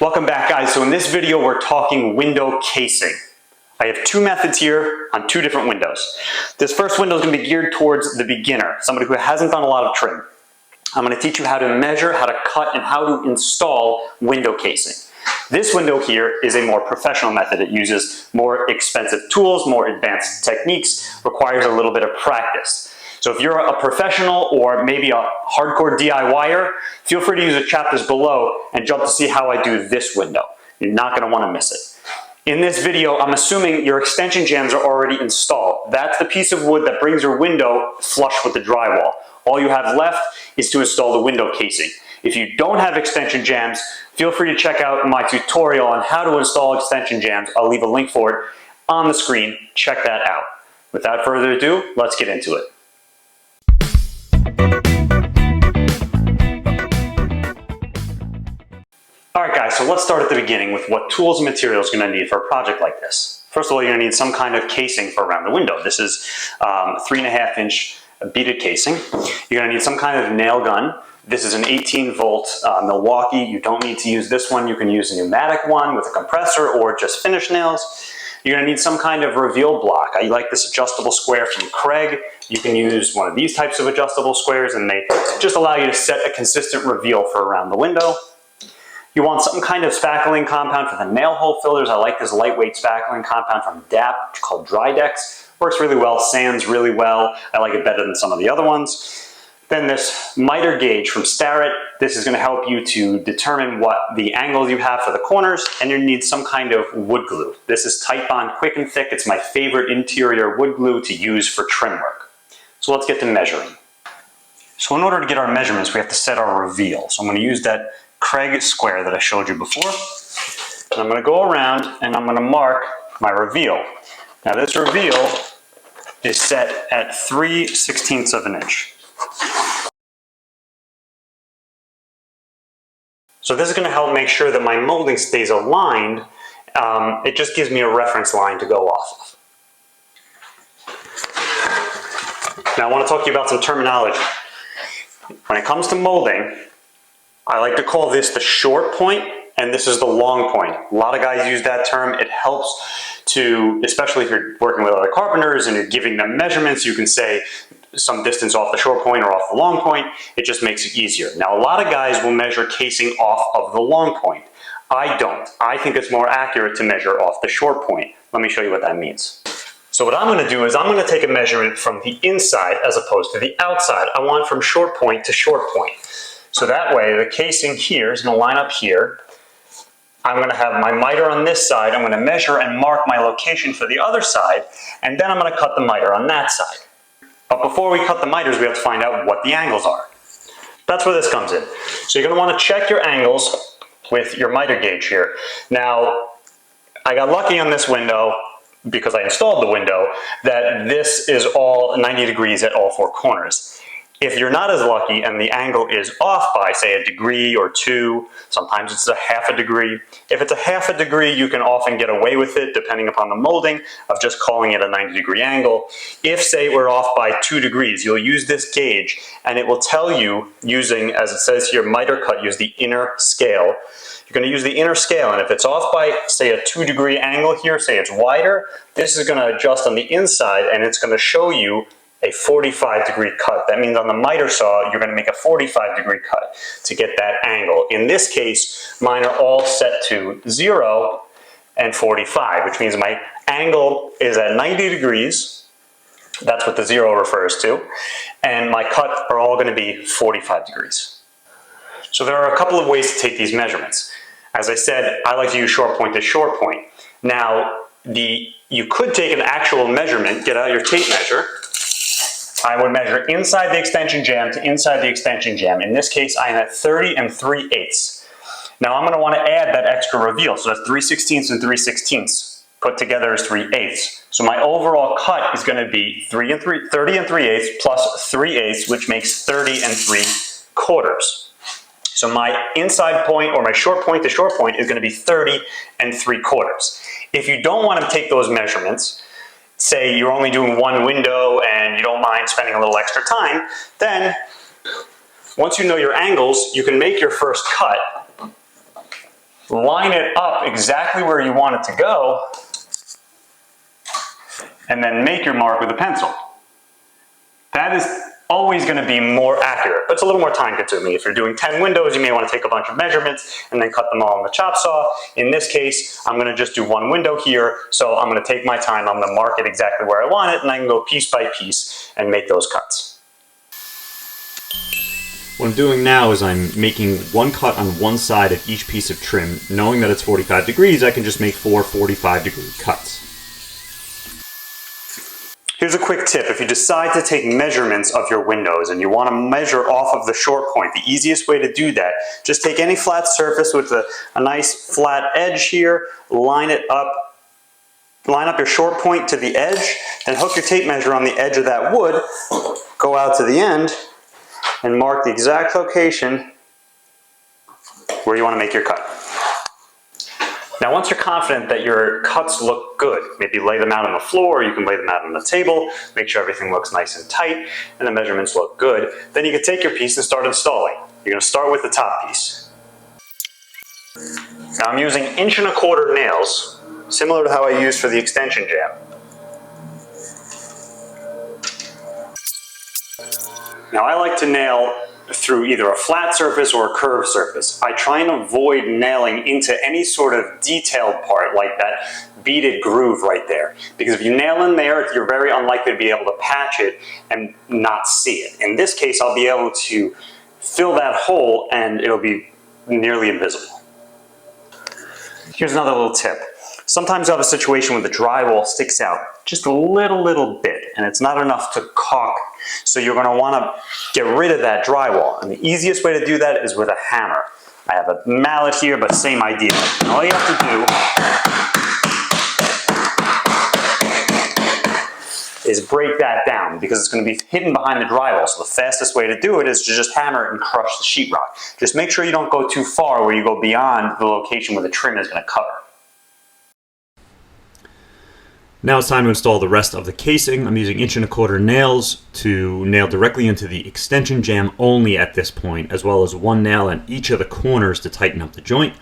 Welcome back, guys. So in this video, we're talking window casing. I have two methods here on two different windows. This first window is going to be geared towards the beginner, somebody who hasn't done a lot of trim. I'm going to teach you how to measure, how to cut, and how to install window casing. This window here is a more professional method. It uses more expensive tools, more advanced techniques, requires a little bit of practice. So if you're a professional or maybe a hardcore DIYer, feel free to use the chapters below and jump to see how I do this window. You're not going to want to miss it. In this video, I'm assuming your extension jambs are already installed. That's the piece of wood that brings your window flush with the drywall. All you have left is to install the window casing. If you don't have extension jambs, feel free to check out my tutorial on how to install extension jambs. I'll leave a link for it on the screen. Check that out. Without further ado, let's get into it. Alright guys, so let's start at the beginning with what tools and materials you're going to need for a project like this. First of all, you're going to need some kind of casing for around the window. This is 3.5 inch beaded casing. You're going to need some kind of nail gun. This is an 18 volt Milwaukee. You don't need to use this one. You can use a pneumatic one with a compressor or just finish nails. You're going to need some kind of reveal block. I like this adjustable square from Craig. You can use one of these types of adjustable squares and they just allow you to set a consistent reveal for around the window. You want some kind of spackling compound for the nail hole fillers. I like this lightweight spackling compound from DAP called Drydex. Works really well, sands really well. I like it better than some of the other ones. Then this miter gauge from Starrett. This is going to help you to determine what the angles you have for the corners, and you need some kind of wood glue. This is Tight Bond Quick and Thick. It's my favorite interior wood glue to use for trim work. So let's get to measuring. So in order to get our measurements, we have to set our reveal. So I'm going to use that Craig square that I showed you before. And I'm going to go around and I'm going to mark my reveal. Now this reveal is set at 3/16 of an inch. So this is going to help make sure that my molding stays aligned. It just gives me a reference line to go off of. Now I want to talk to you about some terminology. When it comes to molding, I like to call this the short point, and this is the long point. A lot of guys use that term. It helps to, especially if you're working with other carpenters and you're giving them measurements, you can say some distance off the short point or off the long point. It just makes it easier. Now, a lot of guys will measure casing off of the long point. I don't. I think it's more accurate to measure off the short point. Let me show you what that means. So what I'm going to do is I'm going to take a measurement from the inside as opposed to the outside. I want from short point to short point. So that way, the casing here is going to line up here. I'm going to have my miter on this side. I'm going to measure and mark my location for the other side, and then I'm going to cut the miter on that side. But before we cut the miters, we have to find out what the angles are. That's where this comes in. So you're going to want to check your angles with your miter gauge here. Now, I got lucky on this window, because I installed the window, that this is all 90 degrees at all four corners. If you're not as lucky and the angle is off by, say, 1 degree or 2, sometimes it's a ½ degree. If it's a ½ degree, you can often get away with it, depending upon the molding, of just calling it a 90-degree angle. If, say, we're off by 2 degrees, you'll use this gauge, and it will tell you, using, as it says here, miter cut, use the inner scale. You're going to use the inner scale, and if it's off by, say, a 2-degree angle here, say it's wider, this is going to adjust on the inside, and it's going to show you a 45-degree cut. That means on the miter saw, you're going to make a 45-degree cut to get that angle. In this case, mine are all set to 0 and 45, which means my angle is at 90 degrees. That's what the 0 refers to. And my cut are all going to be 45 degrees. So there are a couple of ways to take these measurements. As I said, I like to use short point to short point. Now, you could take an actual measurement, get out your tape measure. I would measure inside the extension jamb to inside the extension jamb. In this case, I am at 30 3/8. Now I'm going to want to add that extra reveal. So that's 3/16 and 3/16 put together is 3/8. So my overall cut is going to be 30 3/8 plus 3/8, which makes 30 3/4. So my inside point, or my short point to short point, is going to be 30 3/4. If you don't want to take those measurements, say you're only doing one window and you don't mind spending a little extra time, then once you know your angles, you can make your first cut line it up exactly where you want it to go, and then make your mark with a pencil. That is always going to be more accurate, but it's a little more time consuming. If you're doing 10 windows, you may want to take a bunch of measurements and then cut them all on the chop saw. In this case, I'm going to just do one window here, so I'm going to take my time, I'm going to mark it exactly where I want it, and I can go piece by piece and make those cuts. What I'm doing now is I'm making one cut on one side of each piece of trim. Knowing that it's 45 degrees, I can just make 4 45-degree cuts. Here's a quick tip. If you decide to take measurements of your windows and you want to measure off of the short point, the easiest way to do that, just take any flat surface with a nice flat edge here, line up your short point to the edge, and hook your tape measure on the edge of that wood, go out to the end, and mark the exact location where you want to make your cut. Now, once you're confident that your cuts look good, maybe lay them out on the floor, or you can lay them out on the table, make sure everything looks nice and tight, and the measurements look good, then you can take your piece and start installing. You're going to start with the top piece. Now, I'm using 1¼ nails, similar to how I used for the extension jamb. Now, I like to nail through either a flat surface or a curved surface. I try and avoid nailing into any sort of detailed part like that beaded groove right there. Because if you nail in there, you're very unlikely to be able to patch it and not see it. In this case, I'll be able to fill that hole and it'll be nearly invisible. Here's another little tip. Sometimes you have a situation where the drywall sticks out just a little bit and it's not enough to caulk. So you're going to want to get rid of that drywall. And the easiest way to do that is with a hammer. I have a mallet here, but same idea. And all you have to do is break that down because it's going to be hidden behind the drywall. So the fastest way to do it is to just hammer it and crush the sheetrock. Just make sure you don't go too far where you go beyond the location where the trim is going to cover. Now it's time to install the rest of the casing. I'm using 1¼ nails to nail directly into the extension jamb only at this point, as well as one nail in each of the corners to tighten up the joint.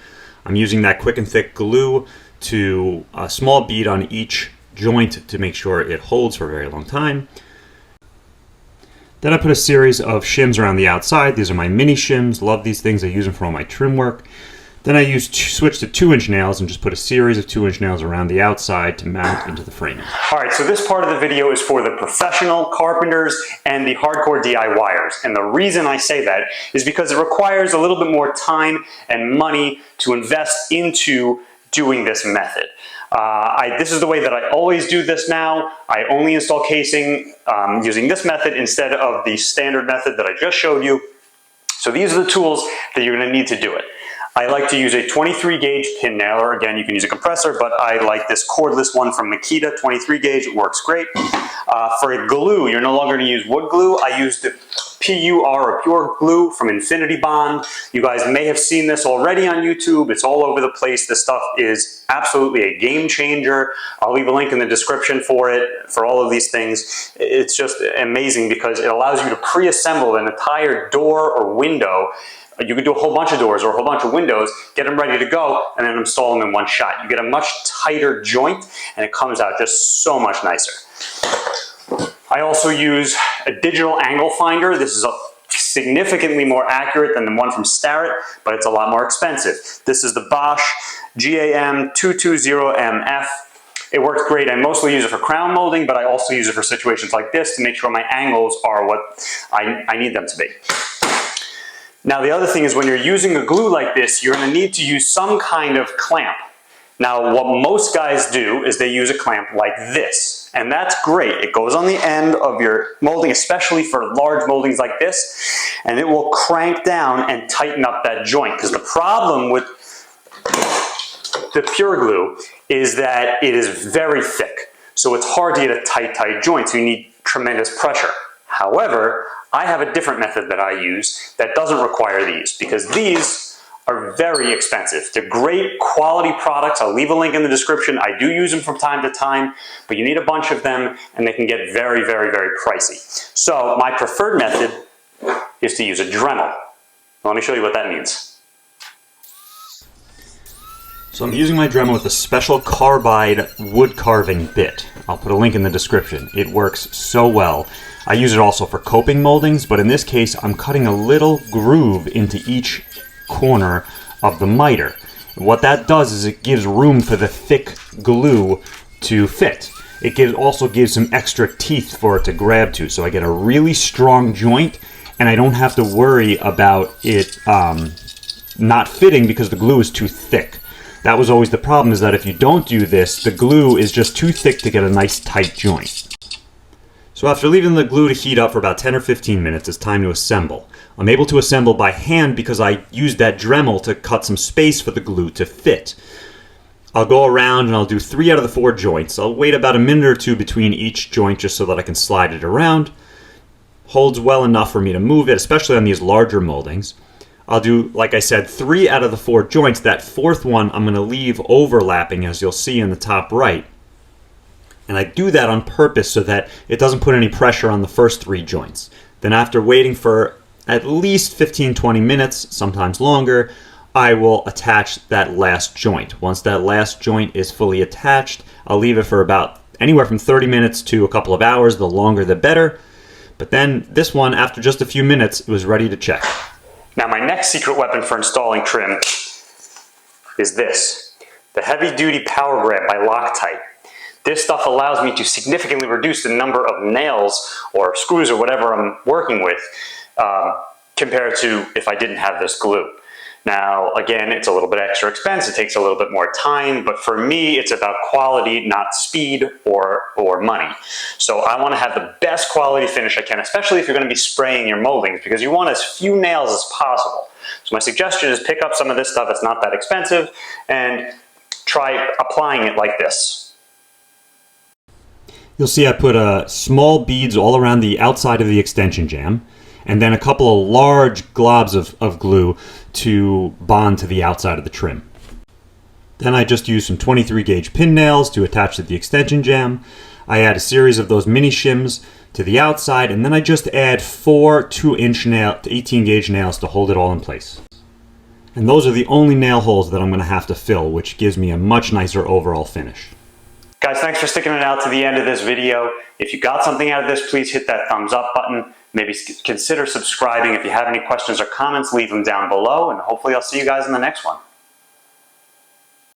I'm using that quick and thick glue to a small bead on each joint to make sure it holds for a very long time. Then I put a series of shims around the outside. These are my mini shims. Love these things. I use them for all my trim work. Then I switched to 2-inch nails and just put a series of 2-inch nails around the outside to mount into the framing. All right, so this part of the video is for the professional carpenters and the hardcore DIYers. And the reason I say that is because it requires a little bit more time and money to invest into doing this method. This is the way that I always do this now. I only install casing using this method instead of the standard method that I just showed you. So these are the tools that you're going to need to do it. I like to use a 23 gauge pin nailer. Again, you can use a compressor, but I like this cordless one from Makita, 23 gauge. It works great. For glue, you're no longer going to use wood glue. I use the PUR or pure glue from Infinity Bond. You guys may have seen this already on YouTube. It's all over the place. This stuff is absolutely a game changer. I'll leave a link in the description for it, for all of these things. It's just amazing because it allows you to pre-assemble an entire door or window. You could do a whole bunch of doors or a whole bunch of windows, get them ready to go, and then install them in one shot. You get a much tighter joint, and it comes out just so much nicer. I also use a digital angle finder. This is significantly more accurate than the one from Starrett, but it's a lot more expensive. This is the Bosch GAM 220MF. It works great. I mostly use it for crown molding, but I also use it for situations like this to make sure my angles are what I need them to be. Now the other thing is when you're using a glue like this, you're going to need to use some kind of clamp. Now what most guys do is they use a clamp like this, and that's great. It goes on the end of your molding, especially for large moldings like this, and it will crank down and tighten up that joint, because the problem with the pure glue is that it is very thick, so it's hard to get a tight joint, so you need tremendous pressure. However, I have a different method that I use that doesn't require these, because these are very expensive. They're great quality products. I'll leave a link in the description. I do use them from time to time, but you need a bunch of them and they can get very pricey. So my preferred method is to use a Dremel. Let me show you what that means. So I'm using my Dremel with a special carbide wood carving bit. I'll put a link in the description. It works so well. I use it also for coping moldings, but in this case I'm cutting a little groove into each corner of the miter. What that does is it gives room for the thick glue to fit. It also gives some extra teeth for it to grab to, so I get a really strong joint and I don't have to worry about it not fitting because the glue is too thick. That was always the problem, is that if you don't do this, the glue is just too thick to get a nice tight joint. So after leaving the glue to heat up for about 10 or 15 minutes, it's time to assemble. I'm able to assemble by hand because I used that Dremel to cut some space for the glue to fit. I'll go around and I'll do 3 out of the 4 joints. I'll wait about a minute or 2 between each joint just so that I can slide it around. Holds well enough for me to move it, especially on these larger moldings. I'll do, like I said, 3 out of the 4 joints. That 4th one I'm going to leave overlapping, as you'll see in the top right. And I do that on purpose so that it doesn't put any pressure on the first 3 joints. Then after waiting for at least 15-20 minutes, sometimes longer, I will attach that last joint. Once that last joint is fully attached, I'll leave it for about anywhere from 30 minutes to a couple of hours. The longer the better. But then this one, after just a few minutes, it was ready to check. Now my next secret weapon for installing trim is this, the Heavy Duty Power Grab by Loctite. This stuff allows me to significantly reduce the number of nails or screws or whatever I'm working with compared to if I didn't have this glue. Now, again, it's a little bit extra expense, it takes a little bit more time, but for me, it's about quality, not speed or money. So I want to have the best quality finish I can, especially if you're going to be spraying your moldings, because you want as few nails as possible. So my suggestion is pick up some of this stuff, it's not that expensive, and try applying it like this. You'll see I put small beads all around the outside of the extension jamb, and then a couple of large globs of glue to bond to the outside of the trim. Then I just used some 23 gauge pin nails to attach to the extension jamb. I add a series of those mini shims to the outside, and then I just add 4 2-inch nail to 18 gauge nails to hold it all in place. And those are the only nail holes that I'm going to have to fill, which gives me a much nicer overall finish. Guys, thanks for sticking it out to the end of this video. If you got something out of this, please hit that thumbs up button. Maybe consider subscribing. If you have any questions or comments, leave them down below, and hopefully I'll see you guys in the next one.